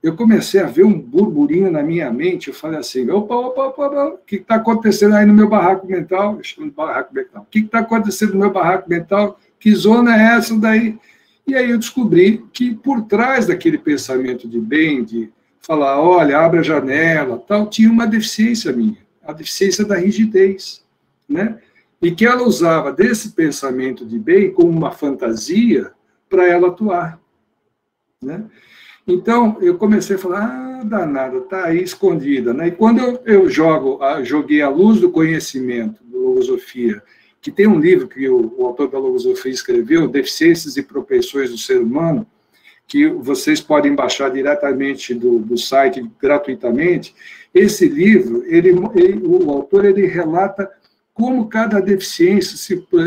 eu comecei a ver um burburinho na minha mente. Eu falei assim, opa, o que está acontecendo aí no meu barraco mental? Eu chamo de barraco mental. O que está acontecendo no meu barraco mental? Que zona é essa daí? E aí eu descobri que por trás daquele pensamento de bem, de falar, olha, abre a janela, tal, tinha uma deficiência minha, a deficiência da rigidez, né? E que ela usava desse pensamento de bem como uma fantasia para ela atuar, né? Então, eu comecei a falar, danada, está aí escondida, né? E quando eu joguei a luz do conhecimento, do Logosofia, que tem um livro que o autor da Logosofia escreveu, Deficiências e Propensões do Ser Humano, que vocês podem baixar diretamente do site gratuitamente. Esse livro, o autor relata como cada deficiência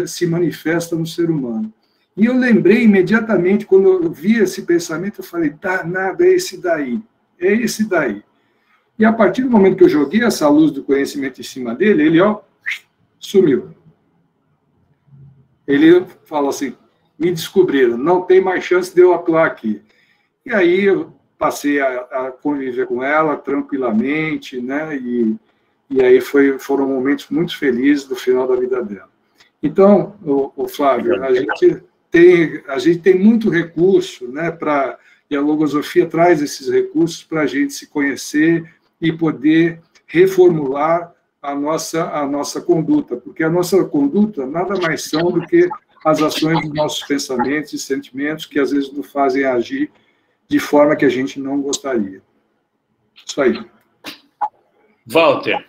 se manifesta no ser humano. E eu lembrei imediatamente, quando eu vi esse pensamento, eu falei, danado, é esse daí. E a partir do momento que eu joguei essa luz do conhecimento em cima dele, ele, sumiu. Ele falou assim, me descobriram, não tem mais chance de eu atuar aqui. E aí eu passei a conviver com ela tranquilamente, né? E aí foram momentos muito felizes do final da vida dela. Então, o Flávio, a gente tem muito recurso, né? E a Logosofia traz esses recursos para a gente se conhecer e poder reformular a nossa conduta, porque a nossa conduta nada mais são do que as ações dos nossos pensamentos e sentimentos que às vezes nos fazem agir de forma que a gente não gostaria. Isso aí. Walter,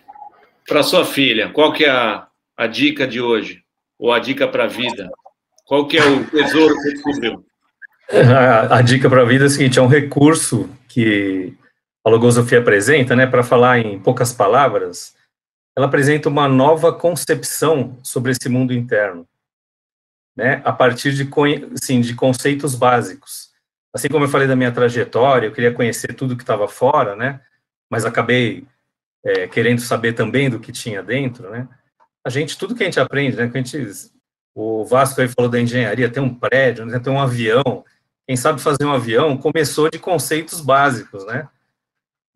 para sua filha, qual que é a dica de hoje? Ou a dica para a vida? Qual que é o tesouro que você descobriu? A dica para a vida é o seguinte, é um recurso que a Logosofia apresenta, né, para falar em poucas palavras. Ela apresenta uma nova concepção sobre esse mundo interno, né, a partir de conceitos básicos. Assim como eu falei da minha trajetória, eu queria conhecer tudo que estava fora, né, mas acabei querendo saber também do que tinha dentro, né. Tudo que a gente aprende, né, o Vasco aí falou da engenharia, tem um prédio, né, tem um avião, quem sabe fazer um avião começou de conceitos básicos, né,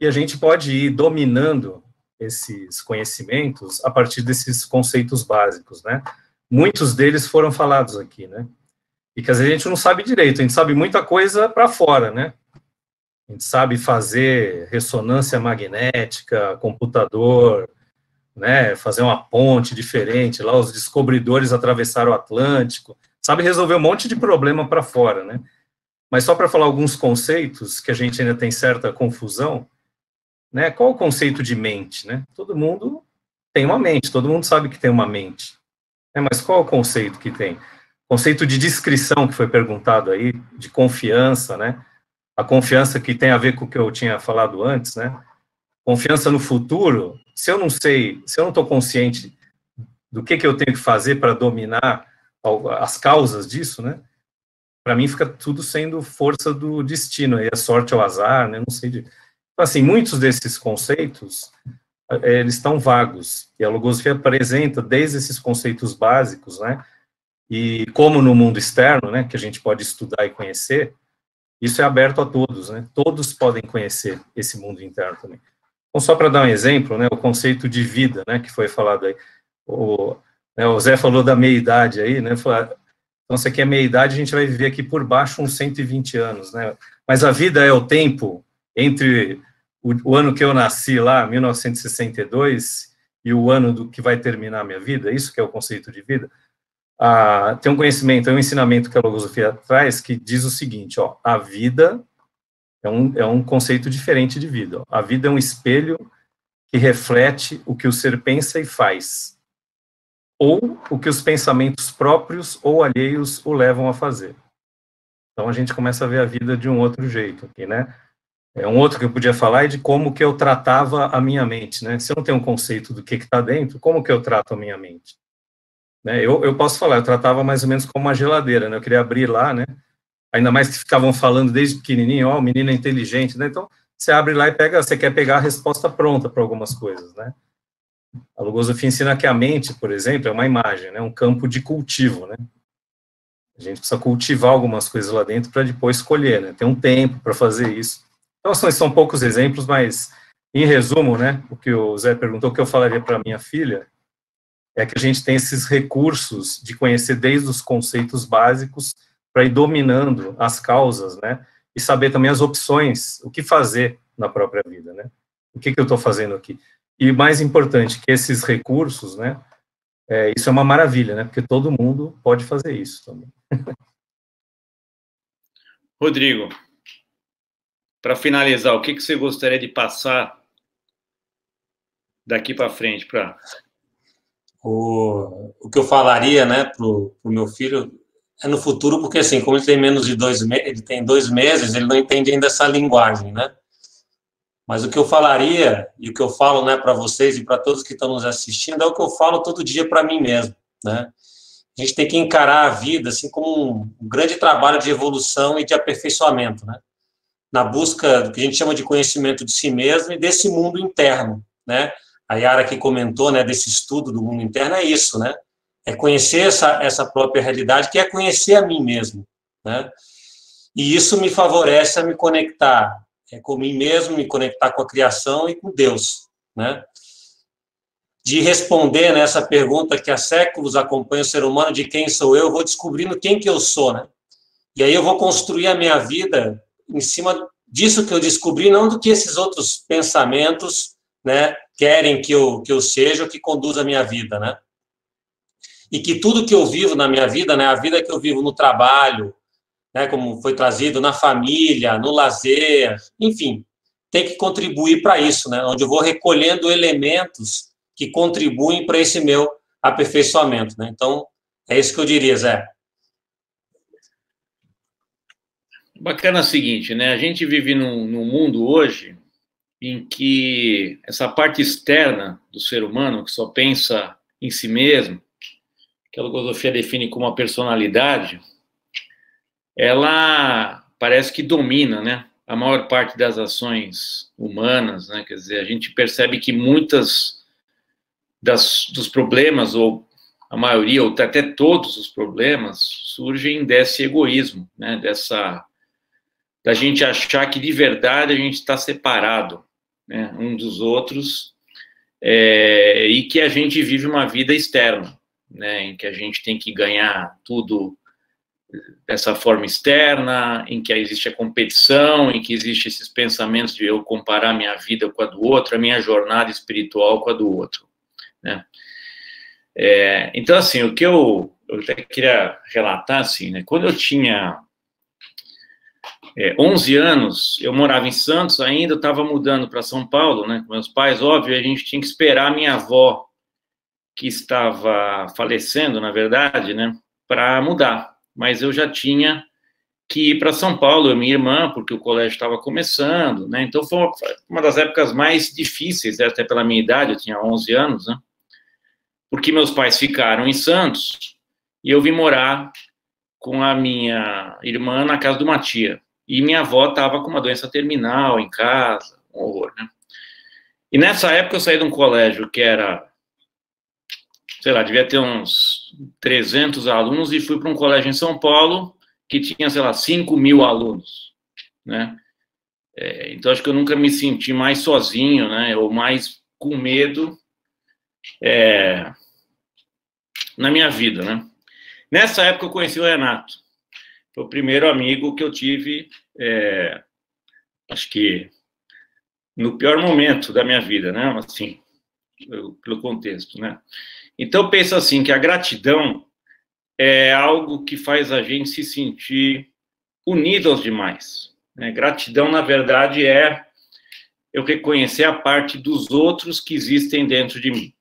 e a gente pode ir dominando esses conhecimentos a partir desses conceitos básicos, né? Muitos deles foram falados aqui, né? E que às vezes a gente não sabe direito, a gente sabe muita coisa para fora, né? A gente sabe fazer ressonância magnética, computador, né? Fazer uma ponte diferente, lá os descobridores atravessaram o Atlântico, sabe resolver um monte de problema para fora, né? Mas só para falar alguns conceitos que a gente ainda tem certa confusão, né? Qual o conceito de mente, né? Todo mundo tem uma mente, todo mundo sabe que tem uma mente. Mas qual o conceito que tem? Conceito de descrição, que foi perguntado aí, de confiança, né? A confiança que tem a ver com o que eu tinha falado antes, né? Confiança no futuro, se eu não estou consciente do que eu tenho que fazer para dominar as causas disso, né? Para mim fica tudo sendo força do destino, aí a sorte ou azar, né? Não sei de... Então, assim, muitos desses conceitos, eles estão vagos, e a Logosofia apresenta desde esses conceitos básicos, né, e como no mundo externo, né, que a gente pode estudar e conhecer, isso é aberto a todos, né, todos podem conhecer esse mundo interno também. Então, só para dar um exemplo, né, o conceito de vida, né, que foi falado aí, o Zé falou da meia-idade aí, né, Então, se aqui é meia idade, a gente vai viver aqui por baixo uns 120 anos, né? Mas a vida é o tempo entre o ano que eu nasci lá, 1962, e o ano que vai terminar a minha vida, isso que é o conceito de vida. Tem um conhecimento, um ensinamento que a logosofia traz, que diz o seguinte, ó, a vida é um conceito diferente de vida. Ó. A vida é um espelho que reflete o que o ser pensa e faz, ou o que os pensamentos próprios ou alheios o levam a fazer. Então, a gente começa a ver a vida de um outro jeito aqui, né? Um outro que eu podia falar é de como que eu tratava a minha mente, né? Se eu não tenho um conceito do que está dentro, como que eu trato a minha mente? Né? Eu posso falar, eu tratava mais ou menos como uma geladeira, né? Eu queria abrir lá, né? Ainda mais que ficavam falando desde pequenininho, ó, o menino é inteligente, né? Então, você abre lá e você quer pegar a resposta pronta para algumas coisas, né? A logosofia ensina que a mente, por exemplo, é uma imagem, né? Um campo de cultivo, né? A gente precisa cultivar algumas coisas lá dentro para depois colher, né? Tem um tempo para fazer isso. Então, são poucos exemplos, mas, em resumo, né, o que o Zé perguntou, o que eu falaria para minha filha, é que a gente tem esses recursos de conhecer desde os conceitos básicos para ir dominando as causas, né, e saber também as opções, o que fazer na própria vida, né, o que eu estou fazendo aqui. E, mais importante, que esses recursos, né, isso é uma maravilha, né, porque todo mundo pode fazer isso também. Rodrigo, para finalizar, o que você gostaria de passar daqui para frente? O que eu falaria, né, pro meu filho é no futuro, porque assim, como ele tem menos de 2 meses, ele tem 2 meses, ele não entende ainda essa linguagem, né? Mas o que eu falaria, e o que eu falo, né, para vocês e para todos que estão nos assistindo, é o que eu falo todo dia para mim mesmo, né? A gente tem que encarar a vida assim como um grande trabalho de evolução e de aperfeiçoamento, né? Na busca do que a gente chama de conhecimento de si mesmo e desse mundo interno, né? A Yara que comentou, né, desse estudo do mundo interno, é isso, né? É conhecer essa própria realidade, que é conhecer a mim mesmo, né? E isso me favorece a me conectar com mim mesmo, me conectar com a criação e com Deus, né? De responder nessa pergunta que há séculos acompanha o ser humano, de quem sou eu vou descobrindo quem que eu sou, né? E aí eu vou construir a minha vida em cima disso que eu descobri, não do que esses outros pensamentos, né, querem que eu seja, ou que conduza a minha vida, né? E que tudo que eu vivo na minha vida, né, a vida que eu vivo no trabalho, né, como foi trazido, na família, no lazer, enfim, tem que contribuir para isso, né? Onde eu vou recolhendo elementos que contribuem para esse meu aperfeiçoamento, né? Então, é isso que eu diria, Zé. Bacana é o seguinte, né? A gente vive num mundo hoje em que essa parte externa do ser humano, que só pensa em si mesmo, que a logosofia define como a personalidade, ela parece que domina, né, a maior parte das ações humanas, né? Quer dizer, a gente percebe que muitas dos problemas, ou a maioria, ou até todos os problemas, surgem desse egoísmo, né? Da gente achar que de verdade a gente está separado, né, um dos outros, e que a gente vive uma vida externa, né, em que a gente tem que ganhar tudo dessa forma externa, em que existe a competição, em que existe esses pensamentos de eu comparar minha vida com a do outro, a minha jornada espiritual com a do outro, né. Então, assim, o que eu até queria relatar, assim, né, quando eu tinha 11 anos, eu morava em Santos ainda, eu estava mudando para São Paulo, né, com meus pais, óbvio, a gente tinha que esperar a minha avó, que estava falecendo, na verdade, né, para mudar, mas eu já tinha que ir para São Paulo, eu e minha irmã, porque o colégio estava começando, né, então foi uma das épocas mais difíceis, até pela minha idade, eu tinha 11 anos, né, porque meus pais ficaram em Santos, e eu vim morar com a minha irmã na casa de uma tia. E minha avó estava com uma doença terminal em casa, um horror, né? E nessa época eu saí de um colégio que era, sei lá, devia ter uns 300 alunos e fui para um colégio em São Paulo que tinha, sei lá, 5.000 alunos, né? Então acho que eu nunca me senti mais sozinho, né? Ou mais com medo na minha vida, né? Nessa época eu conheci o Renato. Foi o primeiro amigo que eu tive, acho que no pior momento da minha vida, né? Assim, pelo contexto, né? Então, penso assim, que a gratidão é algo que faz a gente se sentir unido aos demais, né? Gratidão, na verdade, é eu reconhecer a parte dos outros que existem dentro de mim.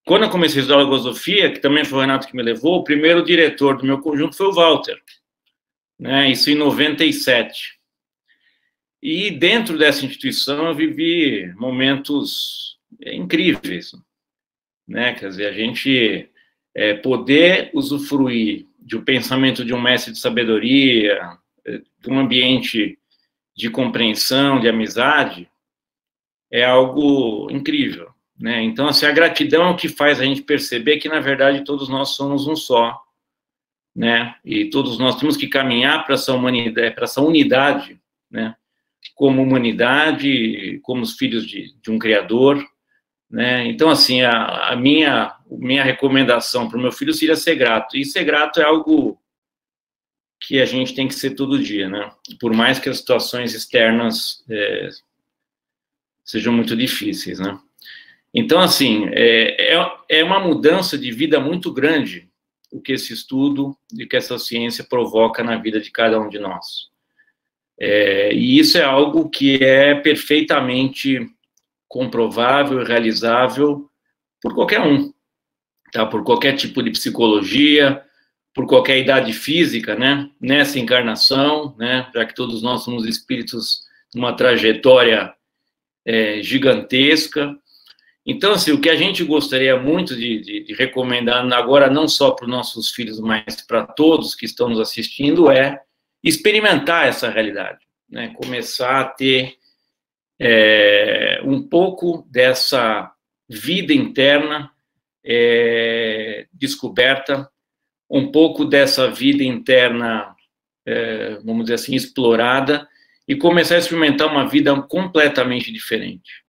Quando eu comecei a estudar logosofia, que também foi o Renato que me levou, o primeiro diretor do meu conjunto foi o Walter, né? Isso em 97. E dentro dessa instituição eu vivi momentos incríveis, né? Quer dizer, a gente poder usufruir de um pensamento de um mestre de sabedoria, de um ambiente de compreensão, de amizade, é algo incrível, né? Então, assim, a gratidão é o que faz a gente perceber que, na verdade, todos nós somos um só, né? E todos nós temos que caminhar para essa humanidade, para essa unidade, né? Como humanidade, como os filhos de um Criador, né? Então, assim, a minha recomendação para o meu filho seria ser grato. E ser grato é algo que a gente tem que ser todo dia, né? Por mais que as situações externas sejam muito difíceis, né? Então, assim, é uma mudança de vida muito grande o que esse estudo e que essa ciência provoca na vida de cada um de nós. E isso é algo que é perfeitamente comprovável e realizável por qualquer um, tá? Por qualquer tipo de psicologia, por qualquer idade física, né? Nessa encarnação, né? Já que todos nós somos espíritos numa trajetória gigantesca. Então, assim, o que a gente gostaria muito de recomendar agora, não só para os nossos filhos, mas para todos que estão nos assistindo, é experimentar essa realidade, né? Começar a ter um pouco dessa vida interna descoberta, um pouco dessa vida interna, vamos dizer assim, explorada, e começar a experimentar uma vida completamente diferente,